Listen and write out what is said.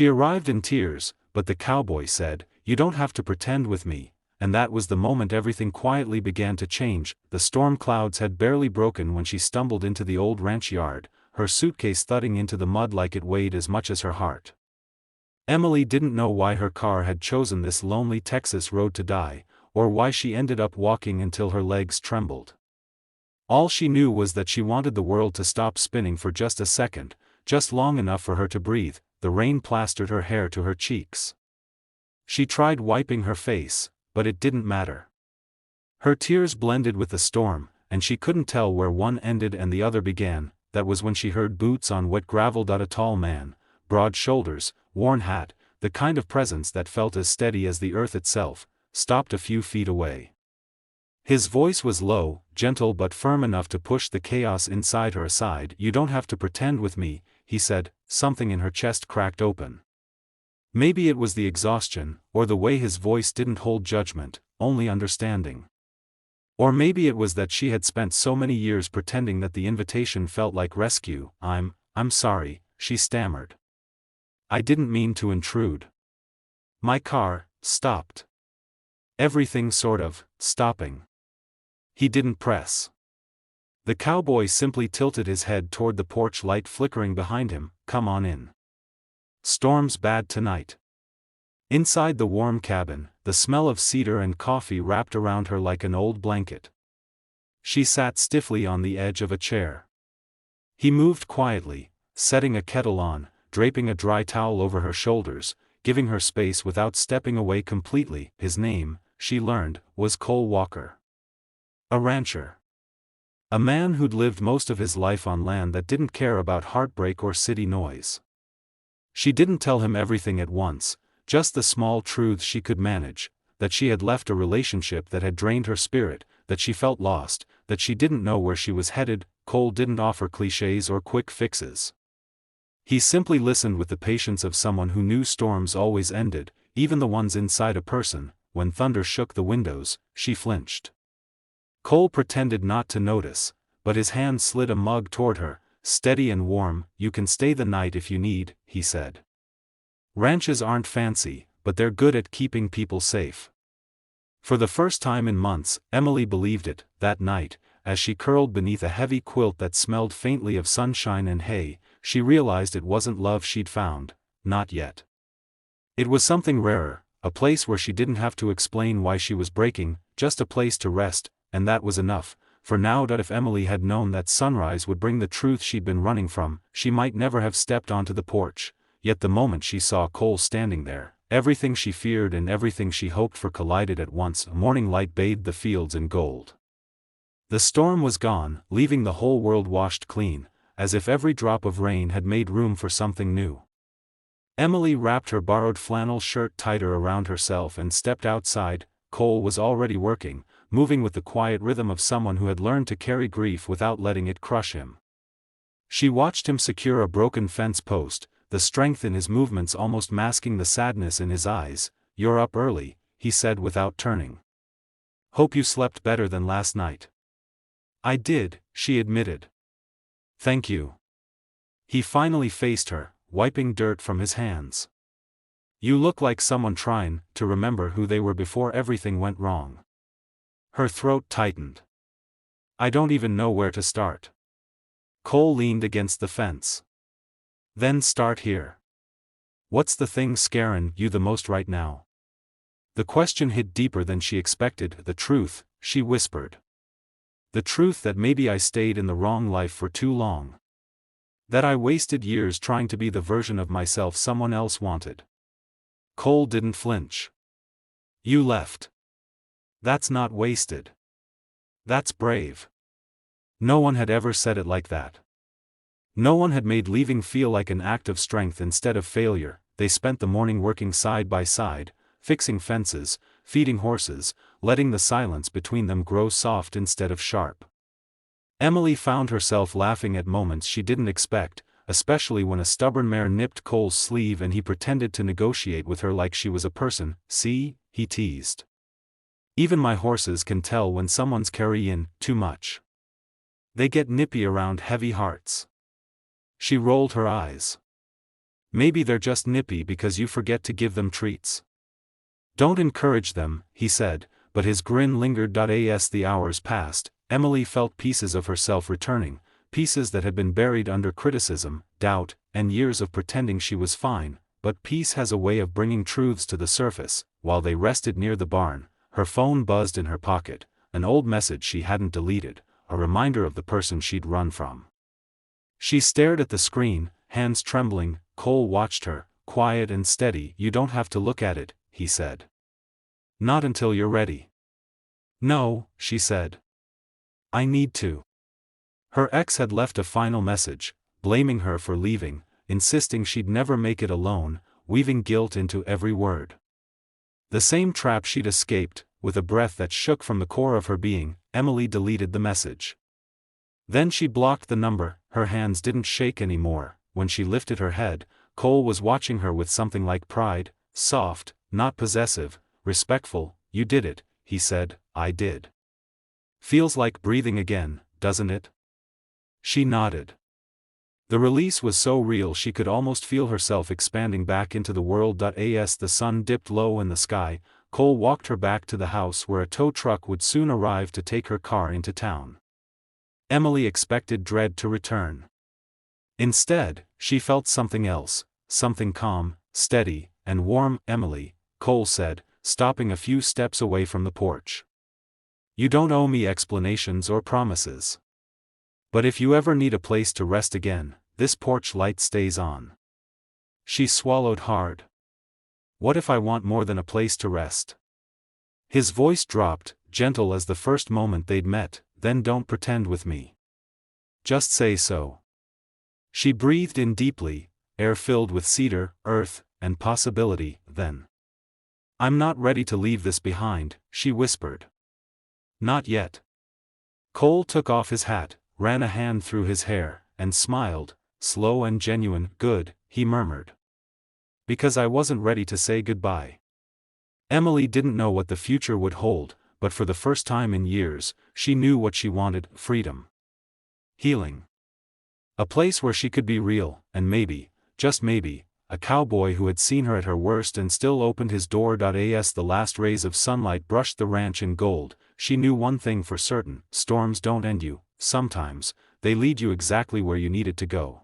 She arrived in tears, but the cowboy said, "You don't have to pretend with me," and that was the moment everything quietly began to change. The storm clouds had barely broken when she stumbled into the old ranch yard, her suitcase thudding into the mud like it weighed as much as her heart. Emily didn't know why her car had chosen this lonely Texas road to die, or why she ended up walking until her legs trembled. All she knew was that she wanted the world to stop spinning for just a second, just long enough for her to breathe. The rain plastered her hair to her cheeks. She tried wiping her face, but it didn't matter. Her tears blended with the storm, and she couldn't tell where one ended and the other began. That was when she heard boots on wet gravel. A tall man, broad shoulders, worn hat, the kind of presence that felt as steady as the earth itself, stopped a few feet away. His voice was low, gentle but firm enough to push the chaos inside her aside. "You don't have to pretend with me," he said. Something in her chest cracked open. Maybe it was the exhaustion, or the way his voice didn't hold judgment, only understanding. Or maybe it was that she had spent so many years pretending that the invitation felt like rescue. I'm sorry," she stammered. "I didn't mean to intrude. My car stopped. Everything sort of stopping." He didn't press. The cowboy simply tilted his head toward the porch light flickering behind him. "Come on in. Storm's bad tonight." Inside the warm cabin, the smell of cedar and coffee wrapped around her like an old blanket. She sat stiffly on the edge of a chair. He moved quietly, setting a kettle on, draping a dry towel over her shoulders, giving her space without stepping away completely. His name, she learned, was Cole Walker. A rancher. A man who'd lived most of his life on land that didn't care about heartbreak or city noise. She didn't tell him everything at once, just the small truths she could manage, that she had left a relationship that had drained her spirit, that she felt lost, that she didn't know where she was headed. Cole didn't offer clichés or quick fixes. He simply listened with the patience of someone who knew storms always ended, even the ones inside a person. When thunder shook the windows, she flinched. Cole pretended not to notice, but his hand slid a mug toward her, steady and warm. "You can stay the night if you need," he said. Ranches aren't fancy, but they're good at keeping people safe. For the first time in months, Emily believed it. That night, as she curled beneath a heavy quilt that smelled faintly of sunshine and hay, she realized it wasn't love she'd found, not yet. It was something rarer, a place where she didn't have to explain why she was breaking, just a place to rest. And that was enough, for now that if Emily had known that sunrise would bring the truth she'd been running from, she might never have stepped onto the porch. Yet the moment she saw Cole standing there, everything she feared and everything she hoped for collided at once. A morning light bathed the fields in gold. The storm was gone, leaving the whole world washed clean, as if every drop of rain had made room for something new. Emily wrapped her borrowed flannel shirt tighter around herself and stepped outside. Cole was already working, moving with the quiet rhythm of someone who had learned to carry grief without letting it crush him. She watched him secure a broken fence post, the strength in his movements almost masking the sadness in his eyes. "You're up early," he said without turning. "Hope you slept better than last night." "I did," she admitted. "Thank you." He finally faced her, wiping dirt from his hands. "You look like someone trying to remember who they were before everything went wrong." Her throat tightened. "I don't even know where to start." Cole leaned against the fence. "Then start here. What's the thing scarin' you the most right now?" The question hit deeper than she expected. "The truth," she whispered. "The truth that maybe I stayed in the wrong life for too long. That I wasted years trying to be the version of myself someone else wanted." Cole didn't flinch. "You left. That's not wasted. That's brave." No one had ever said it like that. No one had made leaving feel like an act of strength instead of failure. They spent the morning working side by side, fixing fences, feeding horses, letting the silence between them grow soft instead of sharp. Emily found herself laughing at moments she didn't expect, especially when a stubborn mare nipped Cole's sleeve and he pretended to negotiate with her like she was a person. "See," he teased. "Even my horses can tell when someone's carrying too much. They get nippy around heavy hearts." She rolled her eyes. Maybe they're just nippy because you forget to give them treats. Don't encourage them, he said, but his grin lingered. As the hours passed, Emily felt pieces of herself returning, pieces that had been buried under criticism, doubt, and years of pretending she was fine. But peace has a way of bringing truths to the surface. While they rested near the barn, her phone buzzed in her pocket, an old message she hadn't deleted, a reminder of the person she'd run from. She stared at the screen, hands trembling. Cole watched her, quiet and steady. You don't have to look at it, he said. Not until you're ready. No, she said. I need to. Her ex had left a final message, blaming her for leaving, insisting she'd never make it alone, weaving guilt into every word. The same trap she'd escaped. With a breath that shook from the core of her being, Emily deleted the message. Then she blocked the number. Her hands didn't shake anymore. When she lifted her head, Cole was watching her with something like pride, soft, not possessive, respectful. You did it, he said. I did. Feels like breathing again, doesn't it? She nodded. The release was so real she could almost feel herself expanding back into the world. As the sun dipped low in the sky, Cole walked her back to the house where a tow truck would soon arrive to take her car into town. Emily expected dread to return. Instead, she felt something else, something calm, steady, and warm. Emily, Cole said, stopping a few steps away from the porch. You don't owe me explanations or promises. But if you ever need a place to rest again, this porch light stays on. She swallowed hard. What if I want more than a place to rest? His voice dropped, gentle as the first moment they'd met. Then don't pretend with me. Just say so. She breathed in deeply, air filled with cedar, earth, and possibility. Then. I'm not ready to leave this behind, she whispered. Not yet. Cole took off his hat, ran a hand through his hair, and smiled, slow and genuine. Good, he murmured. Because I wasn't ready to say goodbye. Emily didn't know what the future would hold, but for the first time in years, she knew what she wanted: freedom. Healing. A place where she could be real, and maybe, just maybe, a cowboy who had seen her at her worst and still opened his door. As the last rays of sunlight brushed the ranch in gold, she knew one thing for certain: storms don't end you, sometimes, they lead you exactly where you needed to go.